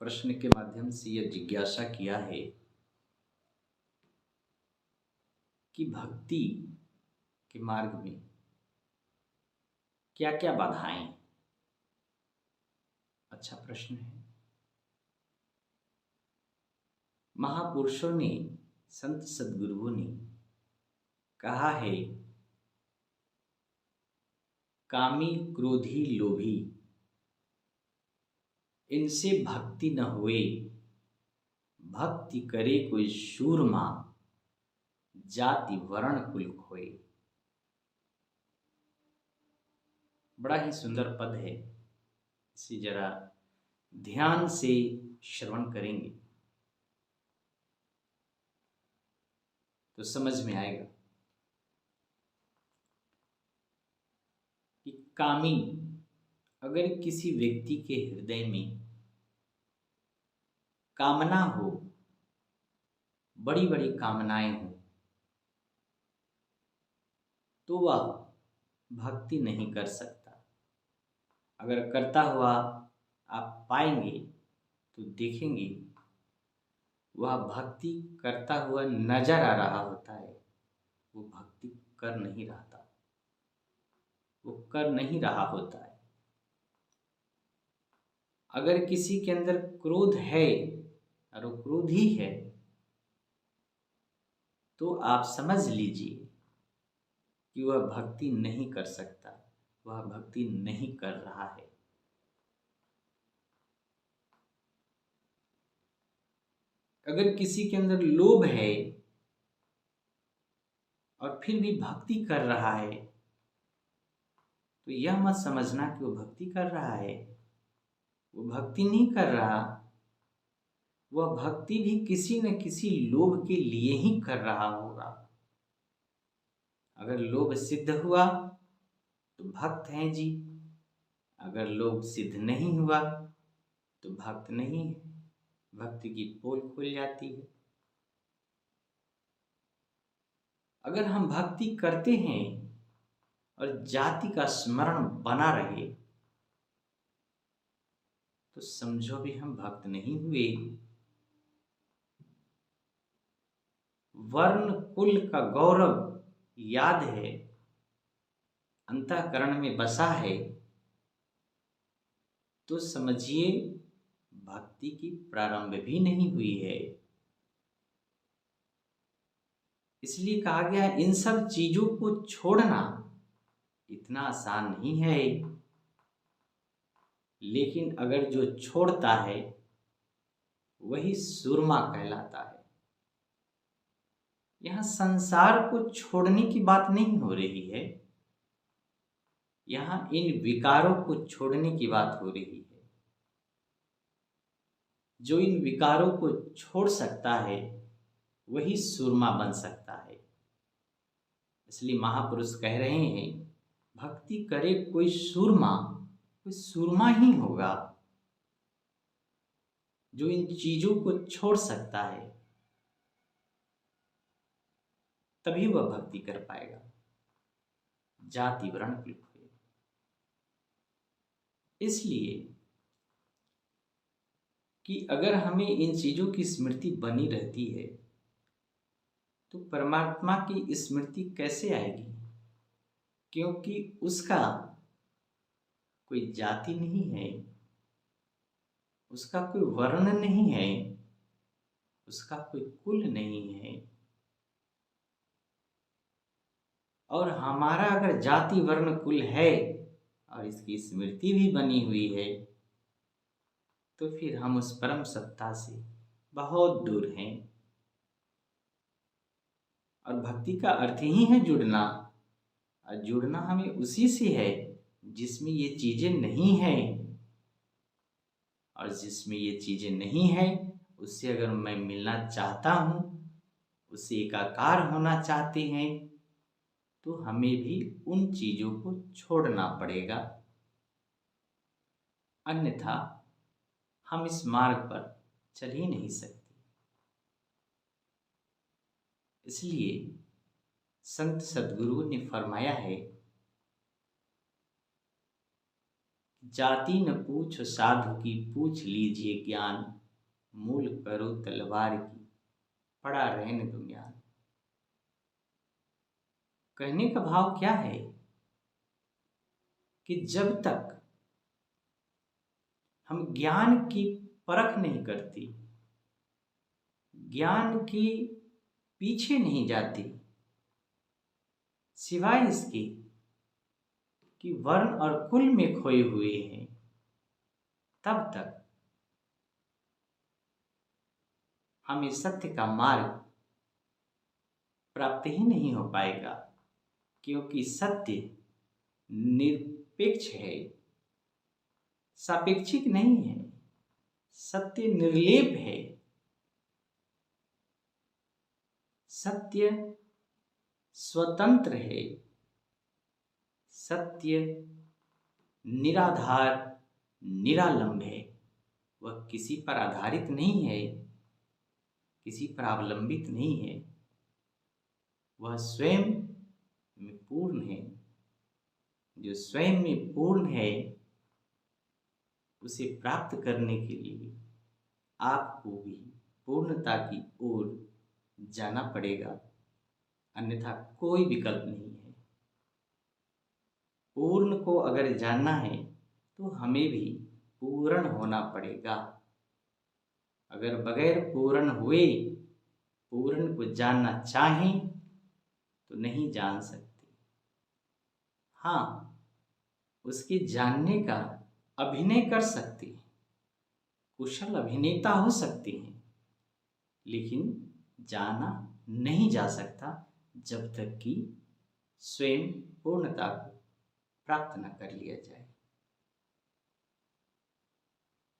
प्रश्न के माध्यम से यह जिज्ञासा किया है कि भक्ति के मार्ग में क्या क्या बाधाएं। अच्छा प्रश्न है। महापुरुषों ने, संत सद्गुरुओं ने कहा है, कामी क्रोधी लोभी इनसे भक्ति न होए, भक्ति करे कोई शूरमा, जाति वर्ण कुल खोए। बड़ा ही सुंदर पद है, इसे जरा ध्यान से श्रवण करेंगे तो समझ में आएगा कि कामी, अगर किसी व्यक्ति के हृदय में कामना हो, बड़ी बड़ी कामनाएं हो, तो वह भक्ति नहीं कर सकता। अगर करता हुआ आप पाएंगे तो देखेंगे वह भक्ति करता हुआ नजर आ रहा होता है, वो भक्ति कर नहीं रहता, वो कर नहीं रहा होता है। अगर किसी के अंदर क्रोध है और वो क्रोधी है, तो आप समझ लीजिए कि वह भक्ति नहीं कर सकता, वह भक्ति नहीं कर रहा है। अगर किसी के अंदर लोभ है और फिर भी भक्ति कर रहा है, तो यह मत समझना कि वो भक्ति कर रहा है। वो भक्ति नहीं कर रहा, वह भक्ति भी किसी न किसी लोभ के लिए ही कर रहा होगा। अगर लोभ सिद्ध हुआ तो भक्त हैं जी, अगर लोभ सिद्ध नहीं हुआ तो भक्त नहीं है। भक्ति की पोल खुल जाती है। अगर हम भक्ति करते हैं और जाति का स्मरण बना रहे तो समझो भी हम भक्त नहीं हुए। वर्ण कुल का गौरव याद है, अंतःकरण में बसा है, तो समझिए भक्ति की प्रारंभ भी नहीं हुई है। इसलिए कहा गया इन सब चीजों को छोड़ना इतना आसान नहीं है, लेकिन अगर जो छोड़ता है वही सूरमा कहलाता है। यहां संसार को छोड़ने की बात नहीं हो रही है, यहां इन विकारों को छोड़ने की बात हो रही है। जो इन विकारों को छोड़ सकता है वही सूरमा बन सकता है। इसलिए महापुरुष कह रहे हैं, भक्ति करे कोई सूरमा ही होगा जो इन चीजों को छोड़ सकता है, तभी वह भक्ति कर पाएगा। जाति वर्ण कुल खोए। इसलिए कि अगर हमें इन चीजों की स्मृति बनी रहती है तो परमात्मा की स्मृति कैसे आएगी? क्योंकि उसका कोई जाति नहीं है, उसका कोई वर्ण नहीं है, उसका कोई कुल नहीं है। और हमारा अगर जाति वर्ण कुल है और इसकी स्मृति भी बनी हुई है तो फिर हम उस परम सत्ता से बहुत दूर हैं। और भक्ति का अर्थ ही है जुड़ना, और जुड़ना हमें उसी से है जिसमें ये चीजें नहीं है। और जिसमें ये चीजें नहीं है उससे अगर मैं मिलना चाहता हूं, उससे एकाकार होना चाहते हैं, तो हमें भी उन चीजों को छोड़ना पड़ेगा, अन्यथा हम इस मार्ग पर चल ही नहीं सकते। इसलिए संत सद्गुरु ने फरमाया है, जाति न पूछो साधु की, पूछ लीजिए ज्ञान, मूल करो तलवार की, पड़ा रहने दो ज्ञान। कहने का भाव क्या है कि जब तक हम ज्ञान की परख नहीं करते, ज्ञान के पीछे नहीं जाते, सिवाय इसके कि वर्ण और कुल में खोए हुए हैं, तब तक हमें सत्य का मार्ग प्राप्त ही नहीं हो पाएगा। क्योंकि सत्य निरपेक्ष है, सापेक्षिक नहीं है। सत्य निर्लेप है, सत्य स्वतंत्र है, सत्य निराधार निरालंब है। वह किसी पर आधारित नहीं है, किसी पर अवलंबित नहीं है। वह स्वयं में पूर्ण है। जो स्वयं में पूर्ण है, उसे प्राप्त करने के लिए आपको भी पूर्णता की ओर जाना पड़ेगा, अन्यथा कोई विकल्प नहीं है। पूर्ण को अगर जानना है तो हमें भी पूर्ण होना पड़ेगा। अगर बगैर पूर्ण हुए पूर्ण को जानना चाहें तो नहीं जान सकते। हाँ, उसके जानने का अभिनय कर सकते हैं, कुशल अभिनेता हो सकते हैं, लेकिन जाना नहीं जा सकता जब तक कि स्वयं पूर्णता को प्राप्त न कर लिया जाए।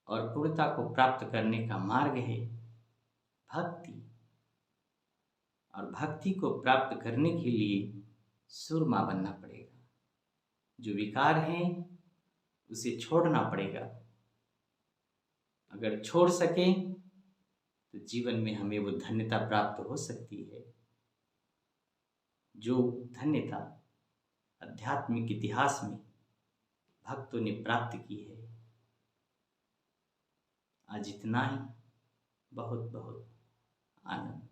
और पूर्णता को प्राप्त करने का मार्ग है भक्ति। और भक्ति को प्राप्त करने के लिए सुरमा बनना पड़ेगा। जो विकार हैं उसे छोड़ना पड़ेगा। अगर छोड़ सके तो जीवन में हमें वो धन्यता प्राप्त हो सकती है, जो धन्यता आध्यात्मिक इतिहास में भक्तों ने प्राप्त की है। आज इतना ही। बहुत बहुत आनंद।